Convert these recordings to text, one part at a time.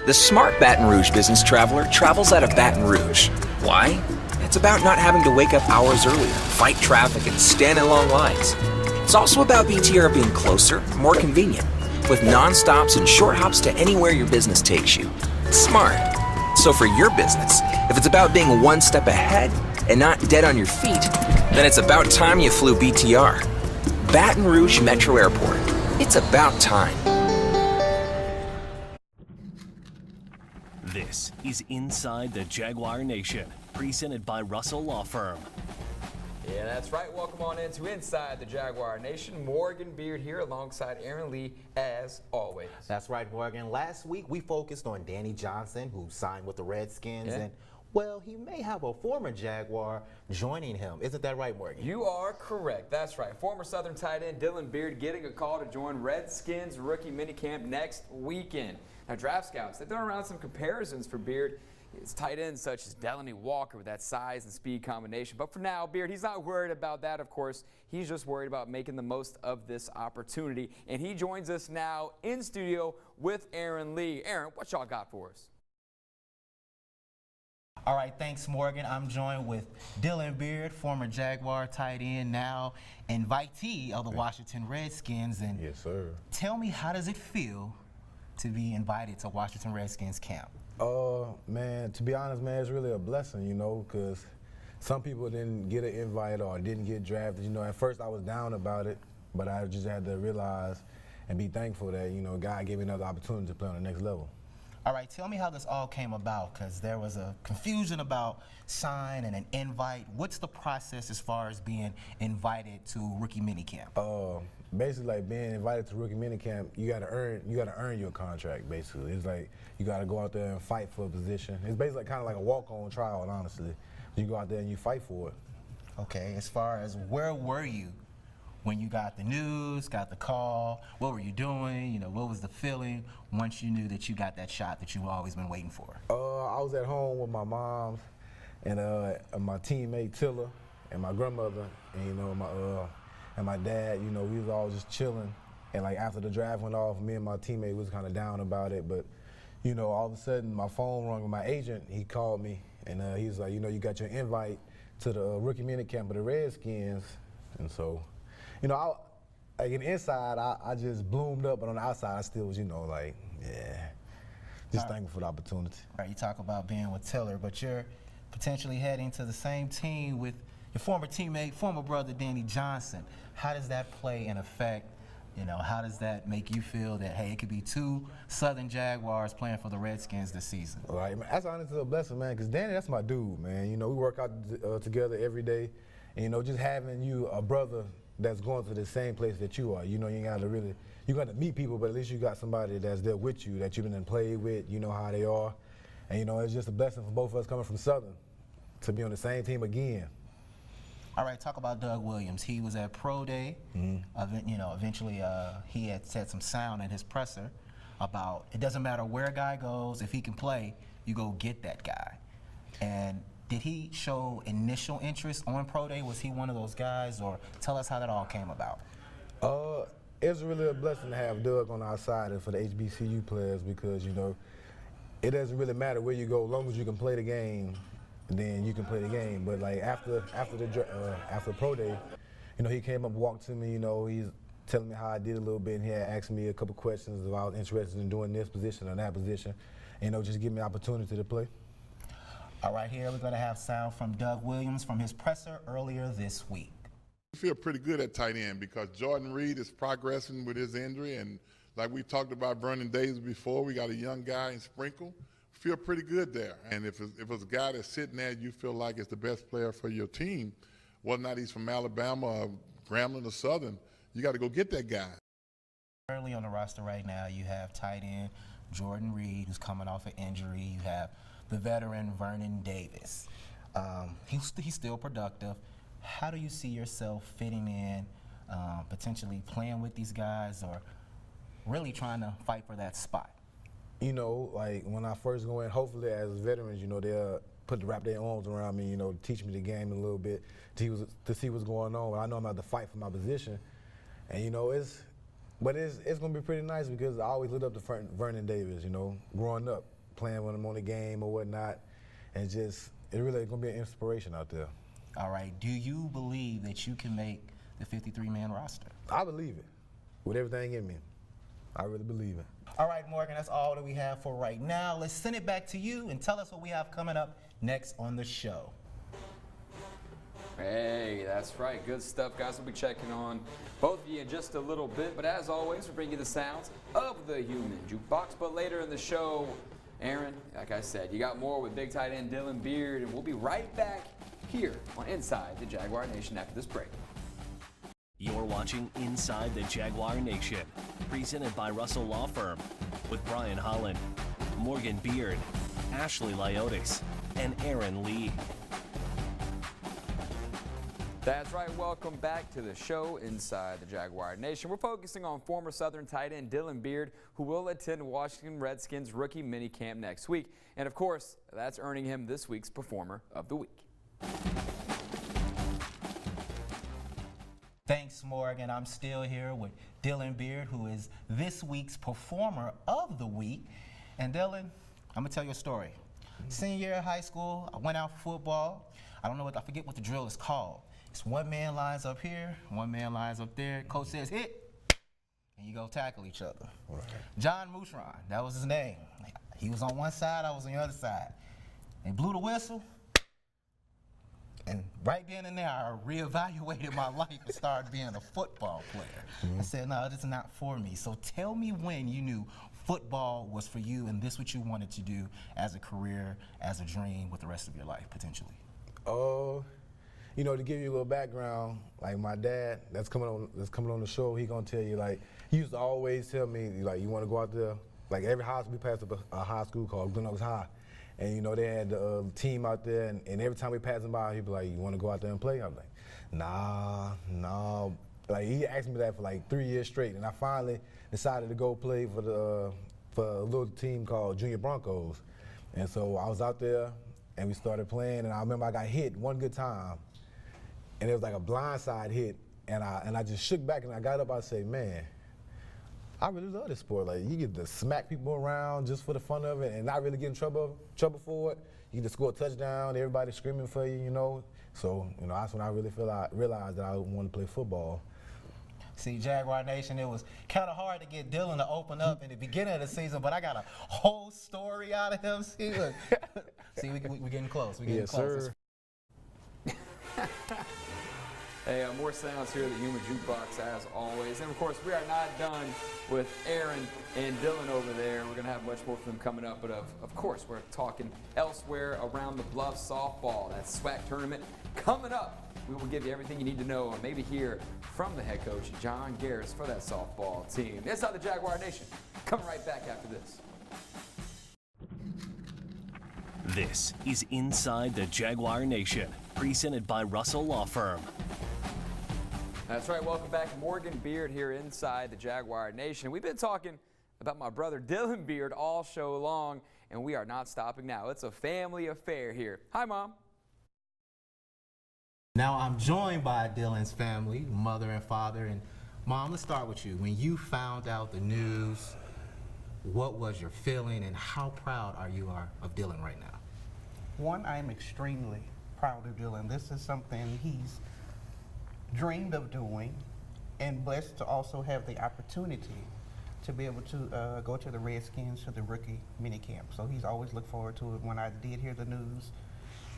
The smart Baton Rouge business traveler travels out of Baton Rouge. Why? It's about not having to wake up hours earlier, fight traffic, and stand in long lines. It's also about BTR being closer, more convenient, with non-stops and short hops to anywhere your business takes you. Smart. So for your business, if it's about being one step ahead and not dead on your feet, then it's about time you flew BTR. Baton Rouge Metro Airport. It's about time. This is Inside the Jaguar Nation, presented by Russell Law Firm. Yeah, that's right. Welcome on into Inside the Jaguar Nation. Morgan Beard here alongside Aaron Lee, as always. That's right, Morgan. Last week we focused on Danny Johnson, who signed with the Redskins, Yeah. and well, he may have a former Jaguar joining him. Isn't that right, Morgan? You are correct. That's right. Former Southern tight end Dylan Beard getting a call to join Redskins rookie minicamp next weekend. Now, draft scouts, they've thrown around some comparisons for Beard. It's tight ends such as Delaney Walker with that size and speed combination. But for now, Beard, he's not worried about that, of course. He's just worried about making the most of this opportunity. And he joins us now in studio with Aaron Lee. Aaron, what y'all got for us? All right, thanks, Morgan. I'm joined with Dylan Beard, former Jaguar tight end, now invitee of the Washington Redskins. And yes, sir. Tell me, how does it feel to be invited to Washington Redskins camp? Man, to be honest, man, it's really a blessing, you know, because some people didn't get an invite or didn't get drafted. You know, at first I was down about it, but I just had to realize and be thankful that, you know, God gave me another opportunity to play on the next level. All right, tell me how this all came about, because there was a confusion about sign and an invite. What's the process as far as being invited to rookie minicamp? Basically, like being invited to rookie minicamp, you gotta earn your contract. Basically, it's like you gotta go out there and fight for a position. It's basically kind of like a walk-on trial, honestly. You go out there and you fight for it. Okay, as far as where were you when you got the news, got the call? What were you doing? You know, what was the feeling once you knew that you got that shot that you've always been waiting for? I was at home with my mom and my teammate Tilla and my grandmother and, you know, and my dad. You know, we was all just chilling. And like after the draft went off, me and my teammate was kind of down about it. But, you know, all of a sudden my phone rang with my agent. He called me and he was like, you know, you got your invite to the rookie minicamp of the Redskins. And so, you know, like in the inside, I just bloomed up, but on the outside, I still was, you know, like, yeah, just thankful for the opportunity. All right, you talk about being with Tiller, but you're potentially heading to the same team with your former teammate, former brother, Danny Johnson. How does that play and affect, you know, how does that make you feel that, hey, it could be two Southern Jaguars playing for the Redskins this season? All right, man, that's honestly a blessing, man, because Danny, that's my dude, man. You know, we work out together every day, and, you know, just having you a brother that's going to the same place that you are. You know, you got to meet people, but at least you got somebody that's there with you, that you've been played with, you know how they are. And, you know, it's just a blessing for both of us coming from Southern to be on the same team again. All right, talk about Doug Williams. He was at Pro Day. You know, eventually he had said some sound in his presser about it doesn't matter where a guy goes, if he can play, you go get that guy. And did he show initial interest on Pro Day? Was he one of those guys, or tell us how that all came about? It's really a blessing to have Doug on our side and for the HBCU players, because, you know, it doesn't really matter where you go, as long as you can play the game, then you can play the game. But like after Pro Day, you know, he came up, walked to me, you know, he's telling me how I did a little bit, and he had asked me a couple questions if I was interested in doing this position or that position, and, you know, just give me an opportunity to play. All right, here we're going to have sound from Doug Williams from his presser earlier this week. We feel pretty good at tight end because Jordan Reed is progressing with his injury, and like we talked about Vernon Davis before, we got a young guy in Sprinkle. We feel pretty good there. And if it's a guy that's sitting there you feel like is the best player for your team, whether or not he's from Alabama or Grambling or Southern, you got to go get that guy. Early on the roster right now, you have tight end Jordan Reed, who's coming off an injury. You have the veteran Vernon Davis. He's still productive. How do you see yourself fitting in, potentially playing with these guys, or really trying to fight for that spot? You know, like when I first go in, hopefully as veterans, you know, they'll wrap their arms around me, you know, teach me the game a little bit to see what's going on. But I know I'm going to have to fight for my position. And, you know, it's going to be pretty nice because I always looked up to Vernon Davis, you know, growing up. playing with him on the game or whatnot, and just it really gonna be an inspiration out there. All right, do you believe that you can make the 53-man roster? I believe it with everything in me. I really believe it. All right, Morgan, that's all that we have for right now. Let's send it back to you and tell us what we have coming up next on the show. Hey, that's right. Good stuff, guys. We'll be checking on both of you in just a little bit. But as always, we bring you the sounds of the human jukebox. But later in the show, Aaron, like I said, you got more with big tight end Dylan Beard. And we'll be right back here on Inside the Jaguar Nation after this break. You're watching Inside the Jaguar Nation, presented by Russell Law Firm, with Brian Holland, Morgan Beard, Ashley Lyotis, and Aaron Lee. That's right. Welcome back to the show Inside the Jaguar Nation. We're focusing on former Southern tight end Dylan Beard, who will attend Washington Redskins rookie minicamp next week. And of course, that's earning him this week's Performer of the Week. Thanks, Morgan. I'm still here with Dylan Beard, who is this week's Performer of the Week. And Dylan, I'm gonna tell you a story. Senior year of high school, I went out for football. I forget what the drill is called. It's one man lines up here, one man lines up there. Coach says hit, and you go tackle each other. Right. John Mouchron, that was his name. He was on one side, I was on the other side. They blew the whistle, and right then and there, I reevaluated my life and started being a football player. I said, no, this is not for me. So tell me when you knew football was for you and this is what you wanted to do as a career, as a dream with the rest of your life, potentially. You know, to give you a little background, like my dad, that's coming on the show, he gonna tell you, like, he used to always tell me, like, you wanna go out there, like every high school, we passed up a high school called Glen Oaks High. And you know, they had the team out there, and every time we passed them by, he'd be like, you wanna go out there and play? I'm like, nah. Like, he asked me that for like 3 years straight, and I finally decided to go play for a little team called Junior Broncos. And so I was out there, and we started playing, and I remember I got hit one good time, and it was like a blindside hit, and I just shook back, and I got up, I said, man, I really love this sport. Like, you get to smack people around just for the fun of it and not really get in trouble for it. You get to score a touchdown, everybody screaming for you, you know. So, you know, that's when I really realized that I wanted to play football. See, Jaguar Nation, it was kind of hard to get Dylan to open up in the beginning of the season, but I got a whole story out of him. See, look. See, we're getting close. We're getting close. Sir. Hey, more sounds here at the Human Jukebox as always. And of course, we are not done with Aaron and Dylan over there. We're going to have much more from them coming up. But of course, we're talking elsewhere around the Bluff softball. That SWAC tournament coming up. We will give you everything you need to know and maybe hear from the head coach, John Garris, for that softball team. Inside the Jaguar Nation. Coming right back after this. This is Inside the Jaguar Nation, presented by Russell Law Firm. That's right. Welcome back. Morgan Beard here inside the Jaguar Nation. We've been talking about my brother Dylan Beard all show long, and we are not stopping now. It's a family affair here. Hi, Mom. Now I'm joined by Dylan's family, mother and father. And Mom, let's start with you. When you found out the news, what was your feeling and how proud are you of Dylan right now? One, I am extremely proud of Dylan. This is something he's dreamed of doing and blessed to also have the opportunity to be able to go to the Redskins for the rookie minicamp. So he's always looked forward to it. When I did hear the news,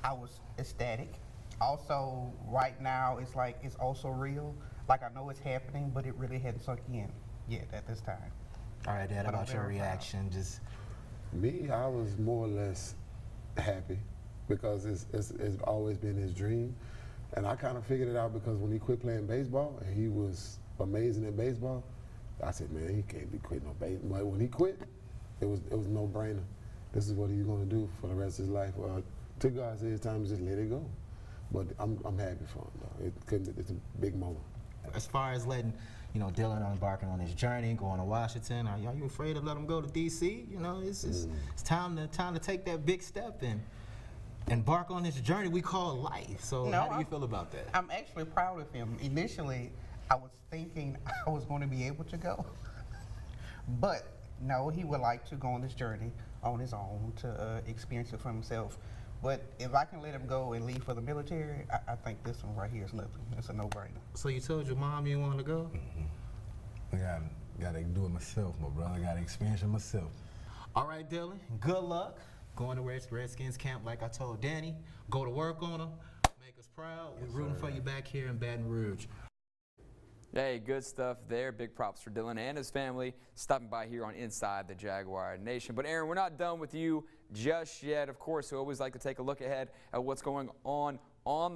I was ecstatic. Also, right now, it's like it's also real. Like, I know it's happening, but it really hadn't sunk in yet at this time. All right, Dad, But I'm about your very reaction? Just Me, I was more or less happy because it's always been his dream. And I kind of figured it out because when he quit playing baseball and he was amazing at baseball, I said, man, he can't be quitting on baseball. But when he quit, it was no brainer. This is what he's going to do for the rest of his life. To God said it's time to just let it go. But I'm happy for him, though. It's a big moment. as far as letting, you know, Dylan embarking on his journey, going to Washington, are you afraid to let him go to D.C.? You know, it's time to take that big step and embark on this journey we call life. So how do you feel about that? I'm actually proud of him. Initially, I was thinking I was going to be able to go, but no, he would like to go on this journey on his own to experience it for himself. But if I can let him go and leave for the military, I think this one right here is nothing. It's a no-brainer. So you told your mom you wanted to go? I gotta do it myself, my brother. I gotta experience it myself. All right, Dylan, good luck going to Redskins camp like I told Danny. Go to work on them, make us proud. We're rooting for you back here in Baton Rouge. Hey, good stuff there. Big props for Dylan and his family stopping by here on Inside the Jaguar Nation. But Aaron, we're not done with you just yet. Of course, we always like to take a look ahead at what's going on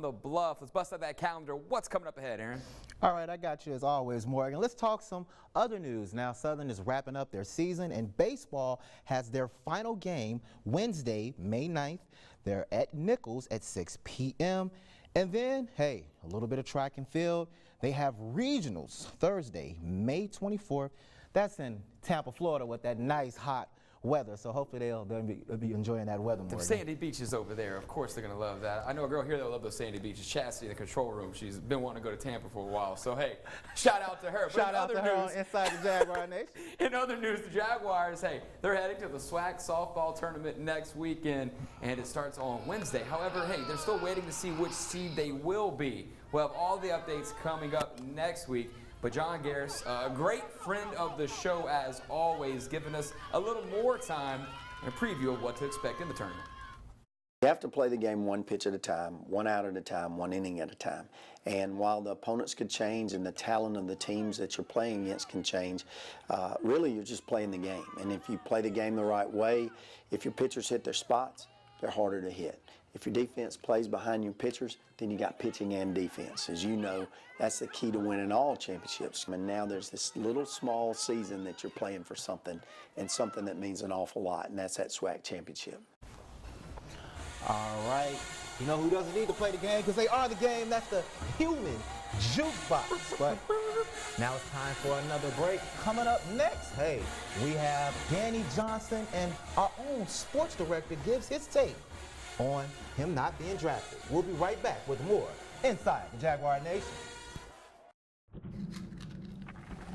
the Bluff. Let's bust out that calendar. What's coming up ahead, Aaron? All right, I got you as always, Morgan. Let's talk some other news. Now, Southern is wrapping up their season, and baseball has their final game Wednesday, May 9th. They're at Nichols at 6 p.m. And then, hey, a little bit of track and field. They have regionals Thursday, May 24th. That's in Tampa, Florida, with that nice hot weather. So hopefully they'll be enjoying that weather more. The sandy beaches over there, of course they're going to love that. I know a girl here that will love those sandy beaches. Chastity in the control room. She's been wanting to go to Tampa for a while. So, hey, shout out to her. Shout out to her on Inside the Jaguar Nation. In other news, the Jaguars, hey, they're heading to the SWAC softball tournament next weekend, and it starts on Wednesday. However, hey, they're still waiting to see which seed they will be. We'll have all the updates coming up next week. But John Garris, a great friend of the show as always, giving us a little more time and a preview of what to expect in the tournament. You have to play the game one pitch at a time, one out at a time, one inning at a time. And while the opponents could change and the talent of the teams that you're playing against can change, really you're just playing the game. And if you play the game the right way, if your pitchers hit their spots, they're harder to hit. If your defense plays behind your pitchers, then you got pitching and defense. As you know, that's the key to winning all championships. And now there's this little small season that you're playing for something, and something that means an awful lot, and that's that SWAC championship. All right. You know who doesn't need to play the game because they are the game? That's the human jukebox. But now it's time for another break. Coming up next, hey, we have Danny Johnson, and our own sports director gives his take on him not being drafted. We'll be right back with more Inside the Jaguar Nation.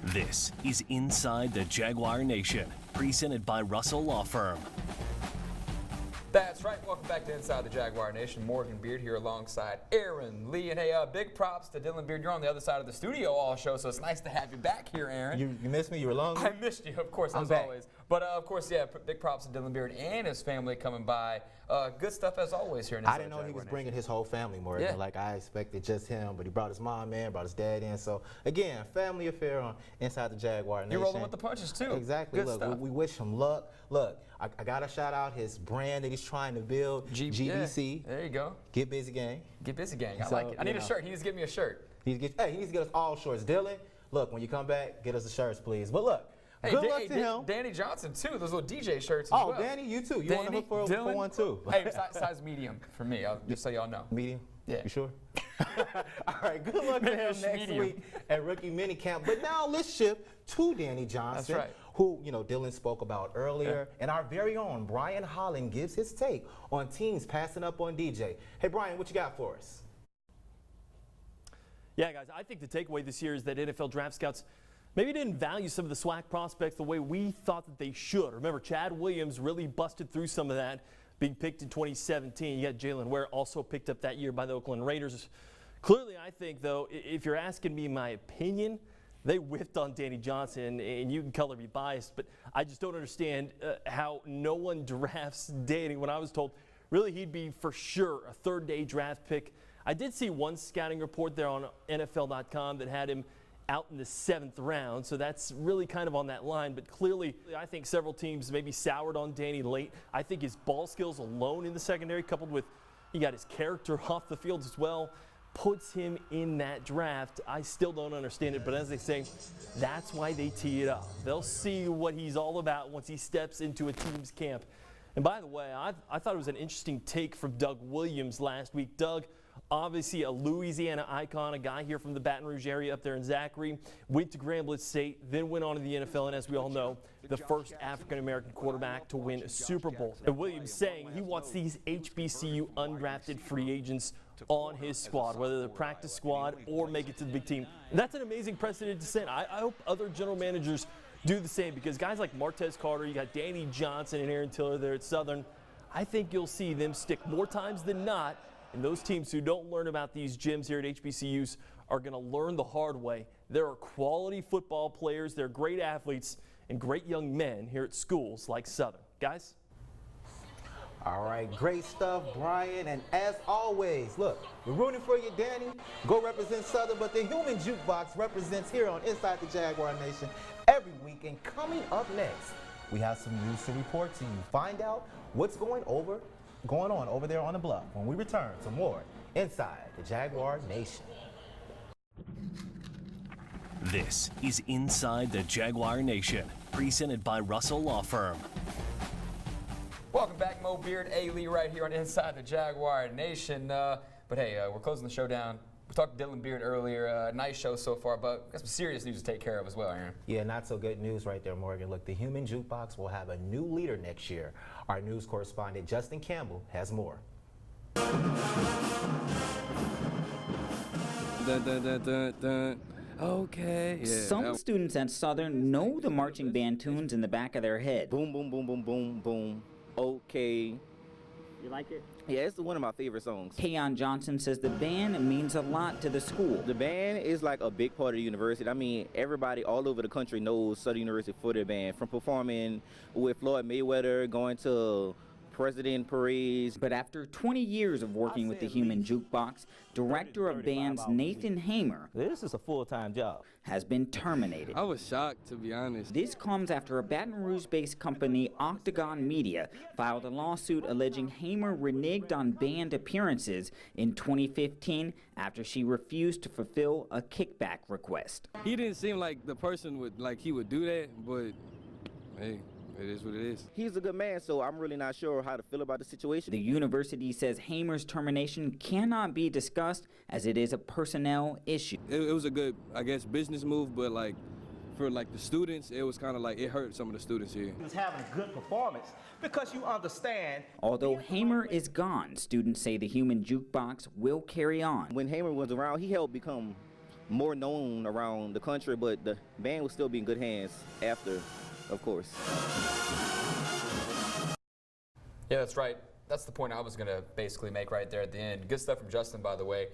This is Inside the Jaguar Nation, presented by Russell Law Firm. That's right. Welcome back to Inside the Jaguar Nation. Morgan Beard here alongside Aaron Lee. And hey, big props to Dylan Beard. You're on the other side of the studio all show, so it's nice to have you back here, Aaron. You missed me? You were long? I missed you, of course, as always. But, of course, yeah, big props to Dylan Beard and his family coming by. Good stuff as always here in Inside I didn't know he was bringing his whole family, Morgan. Yeah. Like I expected just him, but he brought his mom in, brought his dad in. So, again, family affair on Inside the Jaguar Nation. You're rolling with the punches, too. Exactly. Good Look, stuff. we wish him luck. Look, I got to shout out his brand that he's trying to build, GBC. Yeah, there you go. Get Busy Gang. Get Busy Gang. I So, like it. I need you a know. shirt. He needs to give me a shirt. He needs to get us all shorts. Dylan, look, when you come back, get us the shirts, please. But look, Hey, good luck to him. Danny Johnson, too. Those little DJ shirts as Oh, well. Danny, you too. You want to Danny, hook for Dylan, one too? Hey, size medium for me, just so y'all know. Medium? Yeah. You sure? All right, good luck to him next Medium. week at rookie minicamp. But now let's shift to Danny Johnson, That's right. who Dylan spoke about earlier. And our very own Brian Holland gives his take on teams passing up on DJ. Hey, Brian, what you got for us? Yeah, guys, I think the takeaway this year is that NFL draft scouts maybe didn't value some of the SWAC prospects the way we thought that they should. Remember, Chad Williams really busted through some of that, being picked in 2017. You got Jalen Ware also picked up that year by the Oakland Raiders. Clearly, I think, though, if you're asking me my opinion, they whiffed on Danny Johnson, and you can color me biased, but I just don't understand how no one drafts Danny when I was told really he'd be for sure a third-day draft pick. I did see one scouting report there on NFL.com that had him out in the 7th round, so that's really kind of on that line. But clearly, I think several teams maybe soured on Danny late. I think his ball skills alone in the secondary, coupled with he got his character off the field as well, puts him in that draft. I still don't understand it, but as they say, that's why they tee it up. They'll see what he's all about once he steps into a team's camp. And by the way, I thought it was an interesting take from Doug Williams last week. Doug, obviously a Louisiana icon, a guy here from the Baton Rouge area up there in Zachary, went to Grambling State, then went on to the NFL, and as we all know, the first African-American quarterback to win a Super Bowl. And Williams saying he wants these HBCU undrafted free agents on his squad, whether they're practice squad or make it to the big team. And that's an amazing precedent to set. I hope other general managers do the same, because guys like Martez Carter, you got Danny Johnson and Aaron Tiller there at Southern. I think you'll see them stick more times than not, and those teams who don't learn about these gyms here at HBCUs are going to learn the hard way. There are quality football players, they're great athletes, and great young men here at schools like Southern. Guys? All right, great stuff, Brian. And as always, look, we're rooting for you, Danny. Go represent Southern, but the Human Jukebox represents here on Inside the Jaguar Nation every week. And coming up next, we have some news to report to you. Find out what's going on over there on the bluff when we return to more Inside the Jaguar Nation. This is Inside the Jaguar Nation, presented by Russell Law Firm. Welcome back, Mo Beard, A. Lee, right here on Inside the Jaguar Nation. But hey, we're closing the show down. We talked to Dylan Beard earlier. Nice show so far, but we've got some serious news to take care of as well, Aaron. Yeah, not so good news right there, Morgan. Look, the Human Jukebox will have a new leader next year. Our news correspondent, Justin Campbell, has more. Okay. Yeah. Some students at Southern know the marching band tunes in the back of their head. Boom, boom, boom, boom, boom, boom. Okay. You like it? Yeah, it's one of my favorite songs. Kayon Johnson says the band means a lot to the school. The band is like a big part of the university. I mean, everybody all over the country knows Southern University for their band, from performing with Floyd Mayweather, going to president parades. But after 20 years of working with the Human Jukebox, director of bands Nathan Hamer, this is a full-time job, has been terminated. I was shocked, to be honest. This comes after a Baton Rouge-based company, Octagon Media, filed a lawsuit alleging Hamer reneged on band appearances in 2015 after she refused to fulfill a kickback request. He didn't seem like the person he would do that, but hey. It is what it is. He's a good man, so I'm really not sure how to feel about the situation. The university says Hamer's termination cannot be discussed as it is a personnel issue. It was a good, I guess, business move, but for the students, it was kind of it hurt some of the students here. He was having a good performance because you understand. Although Hamer is gone, students say the Human Jukebox will carry on. When Hamer was around, he helped become more known around the country, but the band will still be in good hands after. Of course. Yeah, that's right. That's the point I was going to basically make right there at the end. Good stuff from Justin, by the way.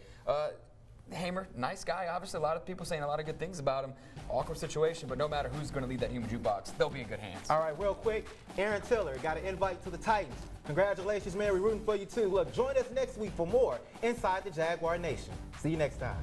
Hamer, nice guy. Obviously, a lot of people saying a lot of good things about him. Awkward situation, but no matter who's going to lead that Human Jukebox, they'll be in good hands. All right, real quick, Aaron Tiller got an invite to the Titans. Congratulations, man. We're rooting for you, too. Look, join us next week for more Inside the Jaguar Nation. See you next time.